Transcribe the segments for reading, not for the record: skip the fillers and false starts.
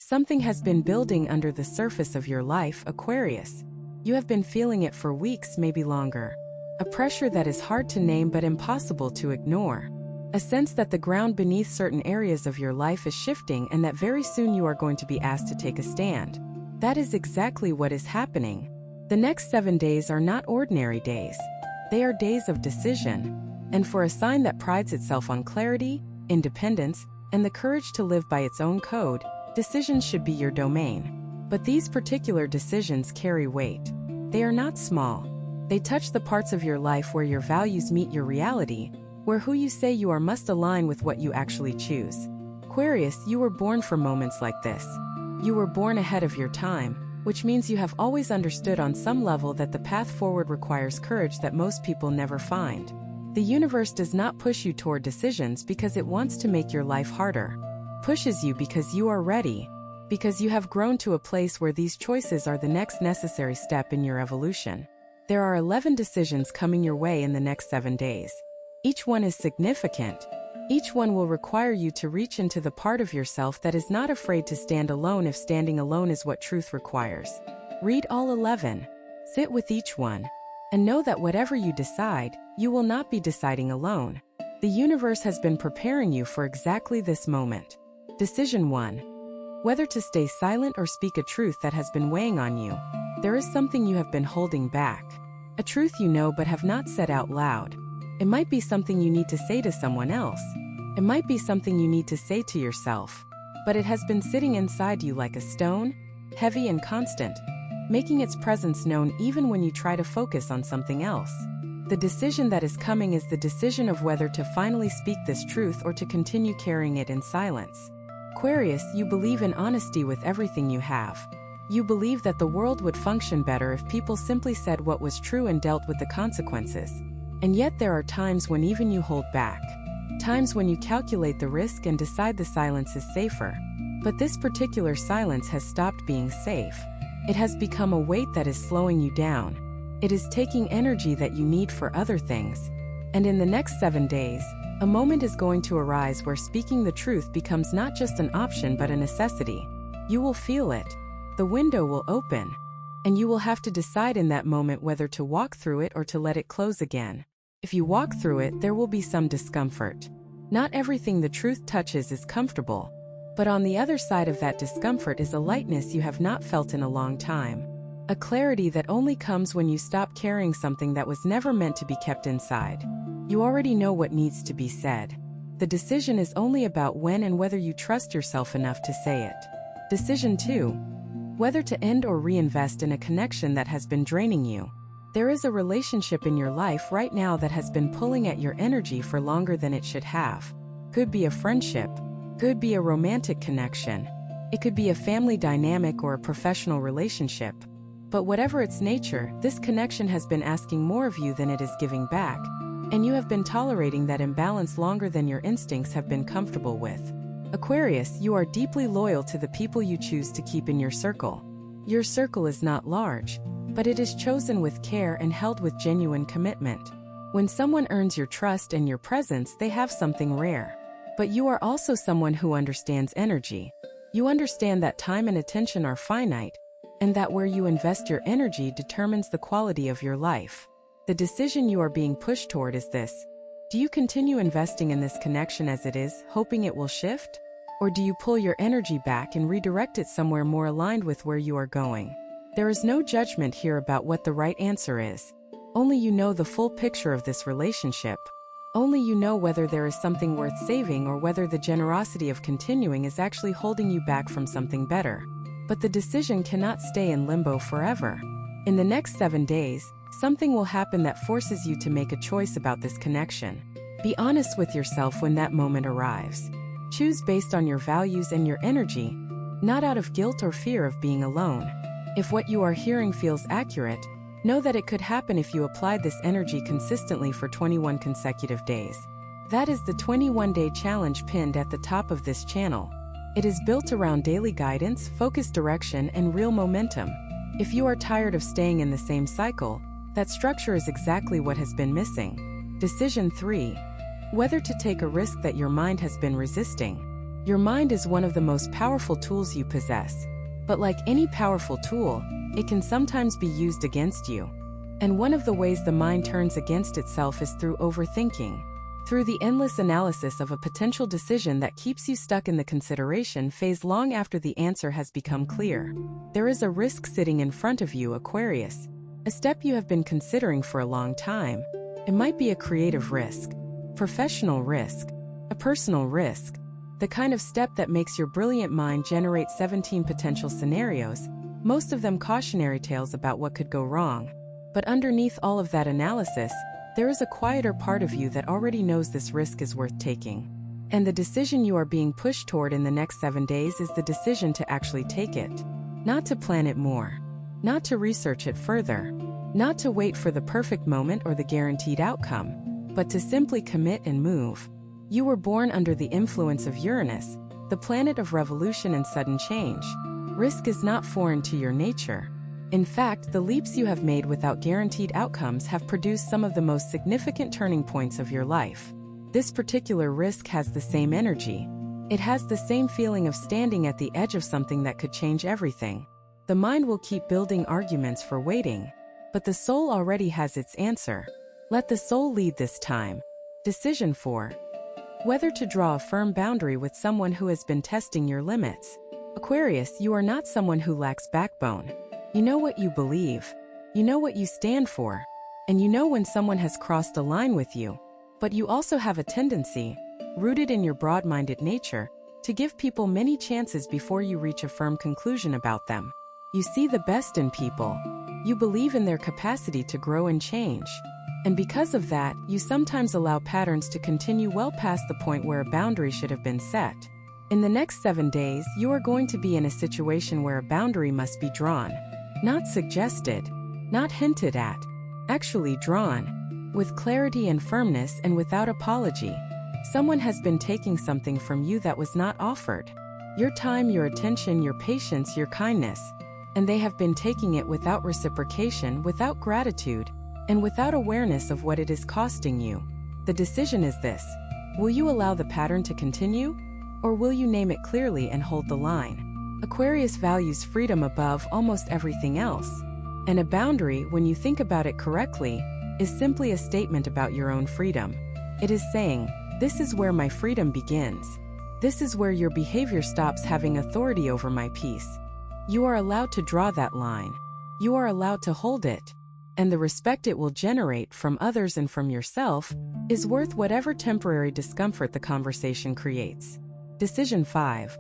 Something has been building under the surface of your life, Aquarius. You have been feeling it for weeks, maybe longer. A pressure that is hard to name but impossible to ignore. A sense that the ground beneath certain areas of your life is shifting and that very soon you are going to be asked to take a stand. That is exactly what is happening. The next 7 days are not ordinary days. They are days of decision. And for a sign that prides itself on clarity, independence, and the courage to live by its own code, decisions should be your domain. But these particular decisions carry weight. They are not small. They touch the parts of your life where your values meet your reality, where who you say you are must align with what you actually choose. Aquarius, you were born for moments like this. You were born ahead of your time, which means you have always understood on some level that the path forward requires courage that most people never find. The universe does not push you toward decisions because it wants to make your life harder. Pushes you because you are ready, because you have grown to a place where these choices are the next necessary step in your evolution. There are 11 decisions coming your way in the next 7 days. Each one is significant. Each one will require you to reach into the part of yourself that is not afraid to stand alone if standing alone is what truth requires. Read all 11. Sit with each one. And know that whatever you decide, you will not be deciding alone. The universe has been preparing you for exactly this moment. Decision 1. Whether to stay silent or speak a truth that has been weighing on you. There is something you have been holding back. A truth you know but have not said out loud. It might be something you need to say to someone else. It might be something you need to say to yourself. But it has been sitting inside you like a stone, heavy and constant, making its presence known even when you try to focus on something else. The decision that is coming is the decision of whether to finally speak this truth or to continue carrying it in silence. Aquarius, you believe in honesty with everything you have. You believe that the world would function better if people simply said what was true and dealt with the consequences. And yet there are times when even you hold back. Times when you calculate the risk and decide the silence is safer. But this particular silence has stopped being safe. It has become a weight that is slowing you down. It is taking energy that you need for other things. And in the next 7 days, a moment is going to arise where speaking the truth becomes not just an option but a necessity. You will feel it. The window will open. And you will have to decide in that moment whether to walk through it or to let it close again. If you walk through it, there will be some discomfort. Not everything the truth touches is comfortable. But on the other side of that discomfort is a lightness you have not felt in a long time. A clarity that only comes when you stop carrying something that was never meant to be kept inside. You already know what needs to be said. The decision is only about when and whether you trust yourself enough to say it. Decision 2. Whether to end or reinvest in a connection that has been draining you. There is a relationship in your life right now that has been pulling at your energy for longer than it should have. Could be a friendship. Could be a romantic connection. It could be a family dynamic or a professional relationship. But whatever its nature, this connection has been asking more of you than it is giving back. And you have been tolerating that imbalance longer than your instincts have been comfortable with. Aquarius, you are deeply loyal to the people you choose to keep in your circle. Your circle is not large, but it is chosen with care and held with genuine commitment. When someone earns your trust and your presence, they have something rare. But you are also someone who understands energy. You understand that time and attention are finite, and that where you invest your energy determines the quality of your life. The decision you are being pushed toward is this. Do you continue investing in this connection as it is, hoping it will shift? Or do you pull your energy back and redirect it somewhere more aligned with where you are going? There is no judgment here about what the right answer is. Only you know the full picture of this relationship. Only you know whether there is something worth saving or whether the generosity of continuing is actually holding you back from something better. But the decision cannot stay in limbo forever. In the next 7 days, something will happen that forces you to make a choice about this connection. Be honest with yourself when that moment arrives. Choose based on your values and your energy, not out of guilt or fear of being alone. If what you are hearing feels accurate, know that it could happen if you applied this energy consistently for 21 consecutive days. That is the 21-day challenge pinned at the top of this channel. It is built around daily guidance, focused direction, and real momentum. If you are tired of staying in the same cycle, that structure is exactly what has been missing. Decision 3. Whether to take a risk that your mind has been resisting. Your mind is one of the most powerful tools you possess. But like any powerful tool, it can sometimes be used against you. And one of the ways the mind turns against itself is through overthinking. Through the endless analysis of a potential decision that keeps you stuck in the consideration phase long after the answer has become clear. There is a risk sitting in front of you, Aquarius. A step you have been considering for a long time. It might be a creative risk, professional risk, a personal risk, the kind of step that makes your brilliant mind generate 17 potential scenarios, most of them cautionary tales about what could go wrong. But underneath all of that analysis, there is a quieter part of you that already knows this risk is worth taking. And the decision you are being pushed toward in the next 7 days is the decision to actually take it. Not to plan it more. Not to research it further. Not to wait for the perfect moment or the guaranteed outcome. But to simply commit and move. You were born under the influence of Uranus, the planet of revolution and sudden change. Risk is not foreign to your nature. In fact, the leaps you have made without guaranteed outcomes have produced some of the most significant turning points of your life. This particular risk has the same energy. It has the same feeling of standing at the edge of something that could change everything. The mind will keep building arguments for waiting, but the soul already has its answer. Let the soul lead this time. Decision 4. Whether to draw a firm boundary with someone who has been testing your limits. Aquarius, you are not someone who lacks backbone. You know what you believe. You know what you stand for. And you know when someone has crossed a line with you. But you also have a tendency, rooted in your broad-minded nature, to give people many chances before you reach a firm conclusion about them. You see the best in people. You believe in their capacity to grow and change. And because of that, you sometimes allow patterns to continue well past the point where a boundary should have been set. In the next 7 days, you are going to be in a situation where a boundary must be drawn. Not suggested, not hinted at, actually drawn, with clarity and firmness and without apology. Someone has been taking something from you that was not offered. Your time, your attention, your patience, your kindness. And they have been taking it without reciprocation, without gratitude, and without awareness of what it is costing you. The decision is this: will you allow the pattern to continue? Or will you name it clearly and hold the line? Aquarius values freedom above almost everything else. And a boundary, when you think about it correctly, is simply a statement about your own freedom. It is saying, this is where my freedom begins. This is where your behavior stops having authority over my peace. You are allowed to draw that line. You are allowed to hold it. And the respect it will generate from others and from yourself is worth whatever temporary discomfort the conversation creates. Decision 5.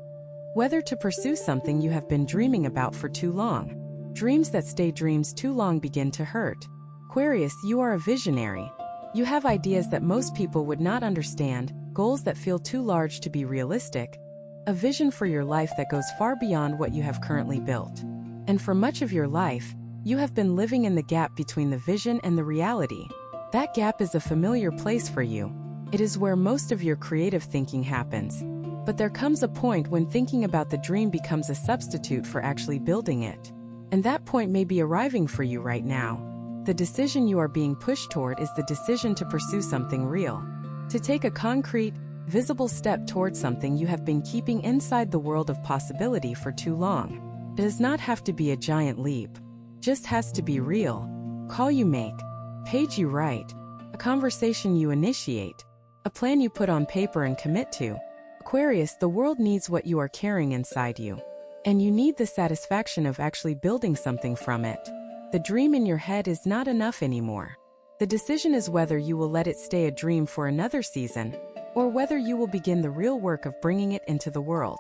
Whether to pursue something you have been dreaming about for too long. Dreams that stay dreams too long begin to hurt. Aquarius, you are a visionary. You have ideas that most people would not understand, goals that feel too large to be realistic, a vision for your life that goes far beyond what you have currently built. And for much of your life, you have been living in the gap between the vision and the reality. That gap is a familiar place for you. It is where most of your creative thinking happens. But there comes a point when thinking about the dream becomes a substitute for actually building it. And that point may be arriving for you right now. The decision you are being pushed toward is the decision to pursue something real. To take a concrete, visible step towards something you have been keeping inside the world of possibility for too long. It does not have to be a giant leap. Just has to be real. Call you make, page you write, a conversation you initiate, a plan you put on paper and commit to. Aquarius, the world needs what you are carrying inside you. And you need the satisfaction of actually building something from it. The dream in your head is not enough anymore. The decision is whether you will let it stay a dream for another season, or whether you will begin the real work of bringing it into the world.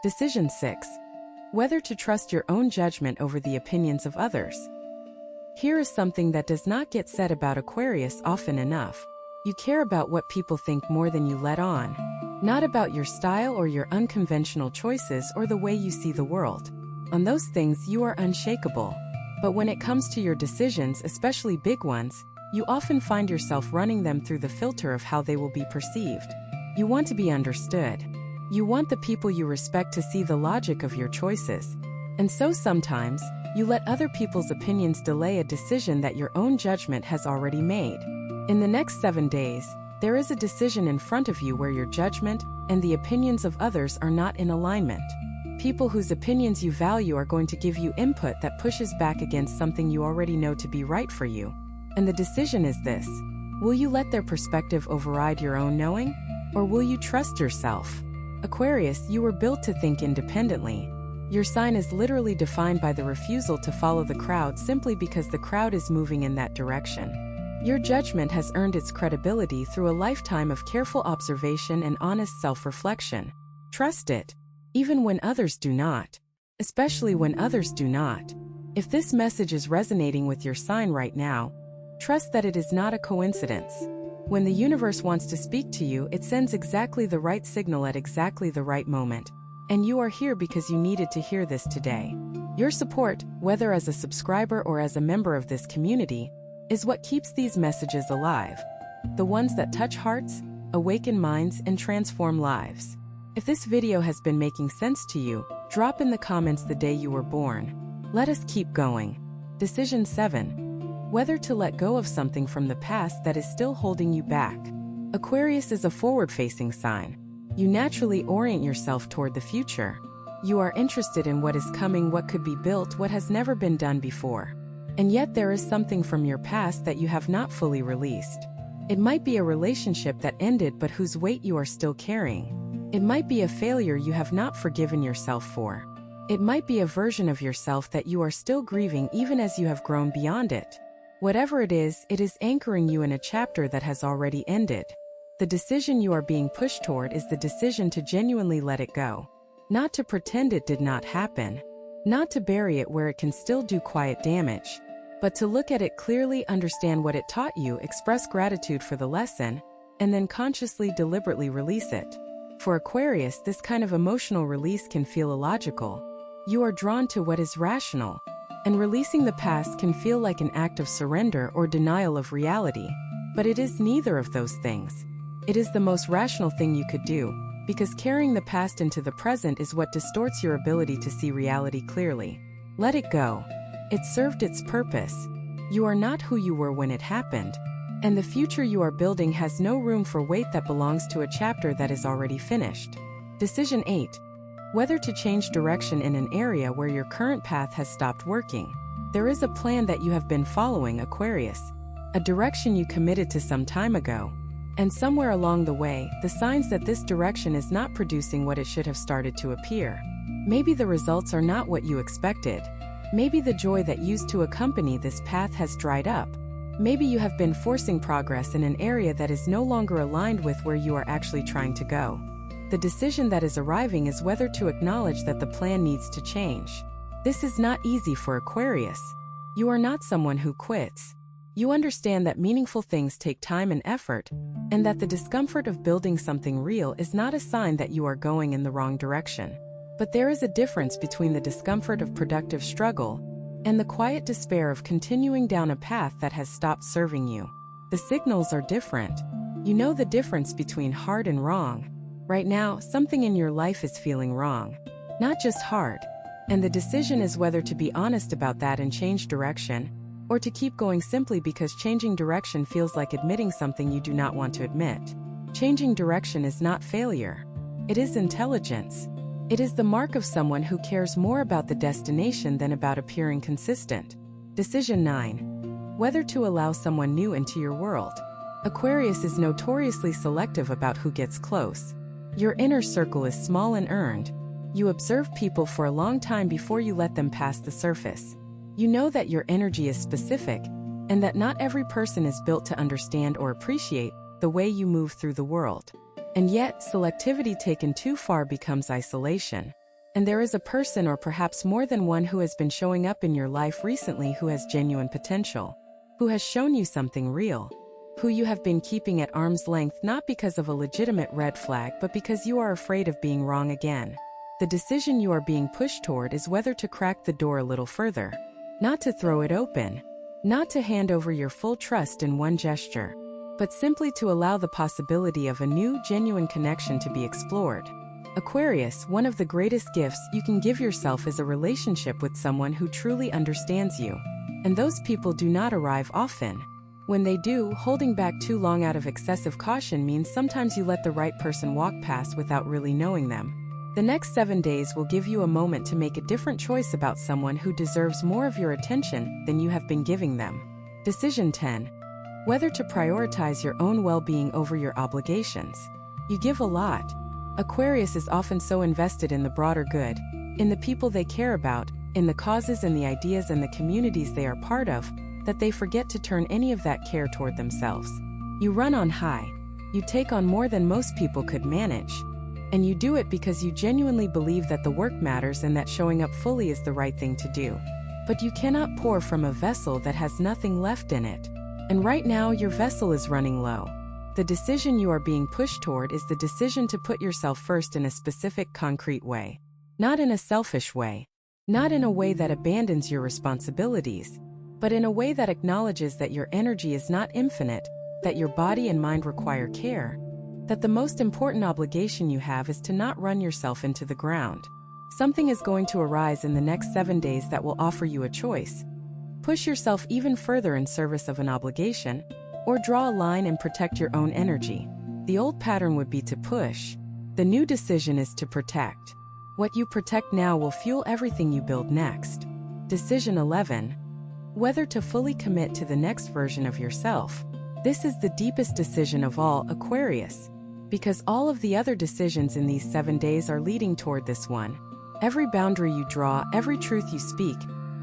Decision 6. Whether to trust your own judgment over the opinions of others. Here is something that does not get said about Aquarius often enough. You care about what people think more than you let on. Not about your style or your unconventional choices or the way you see the world. On those things you are unshakable. But when it comes to your decisions, especially big ones, you often find yourself running them through the filter of how they will be perceived. You want to be understood. You want the people you respect to see the logic of your choices. And so sometimes, you let other people's opinions delay a decision that your own judgment has already made. In the next 7 days, There is a decision in front of you where your judgment and the opinions of others are not in alignment. People whose opinions you value are going to give you input that pushes back against something you already know to be right for you. And the decision is this: will you let their perspective override your own knowing? Or will you trust yourself? Aquarius, you were built to think independently. Your sign is literally defined by the refusal to follow the crowd simply because the crowd is moving in that direction. Your judgment has earned its credibility through a lifetime of careful observation and honest self-reflection. Trust it, even when others do not. Especially when others do not. If this message is resonating with your sign right now, trust that it is not a coincidence. When the universe wants to speak to you, it sends exactly the right signal at exactly the right moment. And you are here because you needed to hear this today. Your support, whether as a subscriber or as a member of this community, is what keeps these messages alive. The ones that touch hearts, awaken minds, and transform lives. If this video has been making sense to you, drop in the comments the day you were born. Let us keep going. Decision 7. Whether to let go of something from the past that is still holding you back. Aquarius is a forward-facing sign. You naturally orient yourself toward the future. You are interested in what is coming, what could be built, what has never been done before. And yet there is something from your past that you have not fully released. It might be a relationship that ended but whose weight you are still carrying. It might be a failure you have not forgiven yourself for. It might be a version of yourself that you are still grieving even as you have grown beyond it. Whatever it is anchoring you in a chapter that has already ended. The decision you are being pushed toward is the decision to genuinely let it go. Not to pretend it did not happen. Not to bury it where it can still do quiet damage. But to look at it clearly, understand what it taught you, express gratitude for the lesson, and then consciously, deliberately release it. For Aquarius, this kind of emotional release can feel illogical. You are drawn to what is rational. And releasing the past can feel like an act of surrender or denial of reality. But it is neither of those things. It is the most rational thing you could do, because carrying the past into the present is what distorts your ability to see reality clearly. Let it go. It served its purpose. You are not who you were when it happened. And the future you are building has no room for weight that belongs to a chapter that is already finished. Decision 8. Whether to change direction in an area where your current path has stopped working. There is a plan that you have been following, Aquarius. A direction you committed to some time ago. And somewhere along the way, the signs that this direction is not producing what it should have started to appear. Maybe the results are not what you expected. Maybe the joy that used to accompany this path has dried up. Maybe you have been forcing progress in an area that is no longer aligned with where you are actually trying to go. The decision that is arriving is whether to acknowledge that the plan needs to change. This is not easy for Aquarius. You are not someone who quits. You understand that meaningful things take time and effort, and that the discomfort of building something real is not a sign that you are going in the wrong direction. But there is a difference between the discomfort of productive struggle and the quiet despair of continuing down a path that has stopped serving you. The signals are different. You know the difference between hard and wrong. Right now, something in your life is feeling wrong, not just hard. And the decision is whether to be honest about that and change direction, or to keep going simply because changing direction feels like admitting something you do not want to admit. Changing direction is not failure. It is intelligence. It is the mark of someone who cares more about the destination than about appearing consistent. Decision 9. Whether to allow someone new into your world. Aquarius is notoriously selective about who gets close. Your inner circle is small and earned. You observe people for a long time before you let them pass the surface. You know that your energy is specific, and that not every person is built to understand or appreciate the way you move through the world. And yet, selectivity taken too far becomes isolation. And there is a person, or perhaps more than one, who has been showing up in your life recently who has genuine potential, who has shown you something real, who you have been keeping at arm's length not because of a legitimate red flag but because you are afraid of being wrong again. The decision you are being pushed toward is whether to crack the door a little further. Not to throw it open. Not to hand over your full trust in one gesture. But simply to allow the possibility of a new, genuine connection to be explored. Aquarius, one of the greatest gifts you can give yourself is a relationship with someone who truly understands you. And those people do not arrive often. When they do, holding back too long out of excessive caution means sometimes you let the right person walk past without really knowing them. The next 7 days will give you a moment to make a different choice about someone who deserves more of your attention than you have been giving them. Decision 10. Whether to prioritize your own well-being over your obligations. You give a lot. Aquarius is often so invested in the broader good, in the people they care about, in the causes and the ideas and the communities they are part of, that they forget to turn any of that care toward themselves. You run on high. You take on more than most people could manage. And you do it because you genuinely believe that the work matters and that showing up fully is the right thing to do. But you cannot pour from a vessel that has nothing left in it. And right now your vessel is running low. The decision you are being pushed toward is the decision to put yourself first in a specific, concrete way. Not in a selfish way. Not in a way that abandons your responsibilities, but in a way that acknowledges that your energy is not infinite, that your body and mind require care, that the most important obligation you have is to not run yourself into the ground. Something is going to arise in the next 7 days that will offer you a choice. Push yourself even further in service of an obligation, or draw a line and protect your own energy. The old pattern would be to push. The new decision is to protect. What you protect now will fuel everything you build next. Decision 11. Whether to fully commit to the next version of yourself. This is the deepest decision of all, Aquarius, because all of the other decisions in these 7 days are leading toward this one. Every boundary you draw, every truth you speak,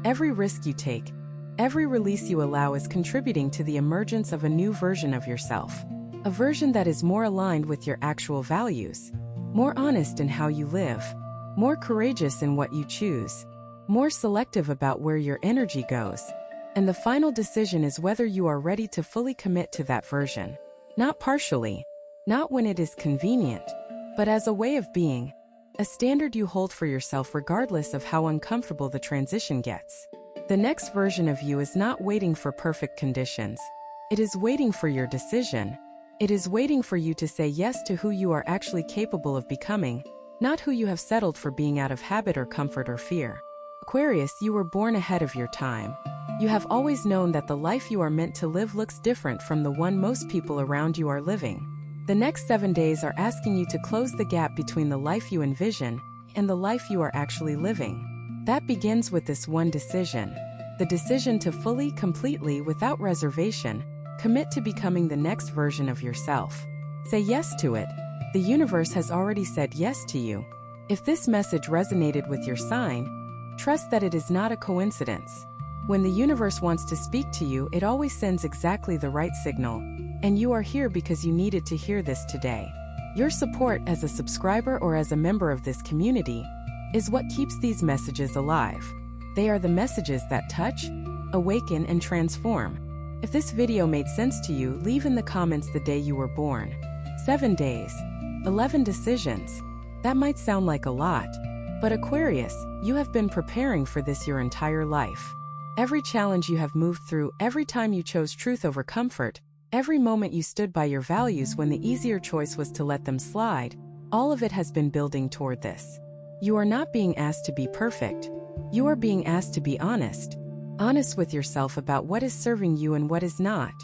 every risk you take, every release you allow is contributing to the emergence of a new version of yourself. A version that is more aligned with your actual values, more honest in how you live, more courageous in what you choose, more selective about where your energy goes. And the final decision is whether you are ready to fully commit to that version. Not partially, not when it is convenient, but as a way of being, a standard you hold for yourself regardless of how uncomfortable the transition gets. The next version of you is not waiting for perfect conditions. It is waiting for your decision. It is waiting for you to say yes to who you are actually capable of becoming, not who you have settled for being out of habit or comfort or fear. Aquarius, you were born ahead of your time. You have always known that the life you are meant to live looks different from the one most people around you are living. The next 7 days are asking you to close the gap between the life you envision and the life you are actually living. That begins with this one decision. The decision to fully, completely, without reservation, commit to becoming the next version of yourself. Say yes to it. The universe has already said yes to you. If this message resonated with your sign, trust that it is not a coincidence. When the universe wants to speak to you, it always sends exactly the right signal. And you are here because you needed to hear this today. Your support as a subscriber or as a member of this community is what keeps these messages alive. They are the messages that touch, awaken, and transform. If this video made sense to you, leave in the comments the day you were born. 7 days, 11 decisions. That might sound like a lot, but Aquarius, you have been preparing for this your entire life. Every challenge you have moved through, every time you chose truth over comfort, every moment you stood by your values when the easier choice was to let them slide, all of it has been building toward this. You are not being asked to be perfect. You are being asked to be honest. Honest with yourself about what is serving you and what is not.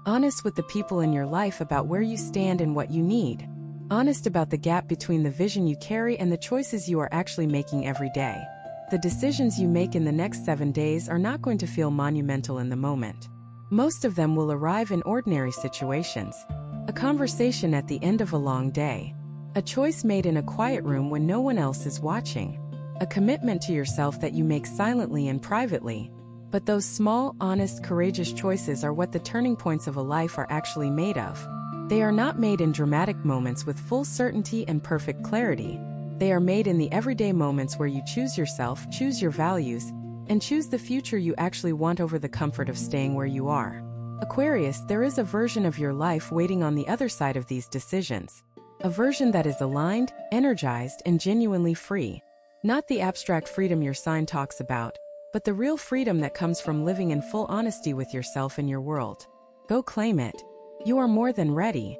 Honest with the people in your life about where you stand and what you need. Honest about the gap between the vision you carry and the choices you are actually making every day. The decisions you make in the next 7 days are not going to feel monumental in the moment. Most of them will arrive in ordinary situations. A conversation at the end of a long day. A choice made in a quiet room when no one else is watching. A commitment to yourself that you make silently and privately. But those small, honest, courageous choices are what the turning points of a life are actually made of. They are not made in dramatic moments with full certainty and perfect clarity. They are made in the everyday moments where you choose yourself, choose your values, and choose the future you actually want over the comfort of staying where you are. Aquarius, there is a version of your life waiting on the other side of these decisions. A version that is aligned, energized, and genuinely free. Not the abstract freedom your sign talks about, but the real freedom that comes from living in full honesty with yourself and your world. Go claim it. You are more than ready.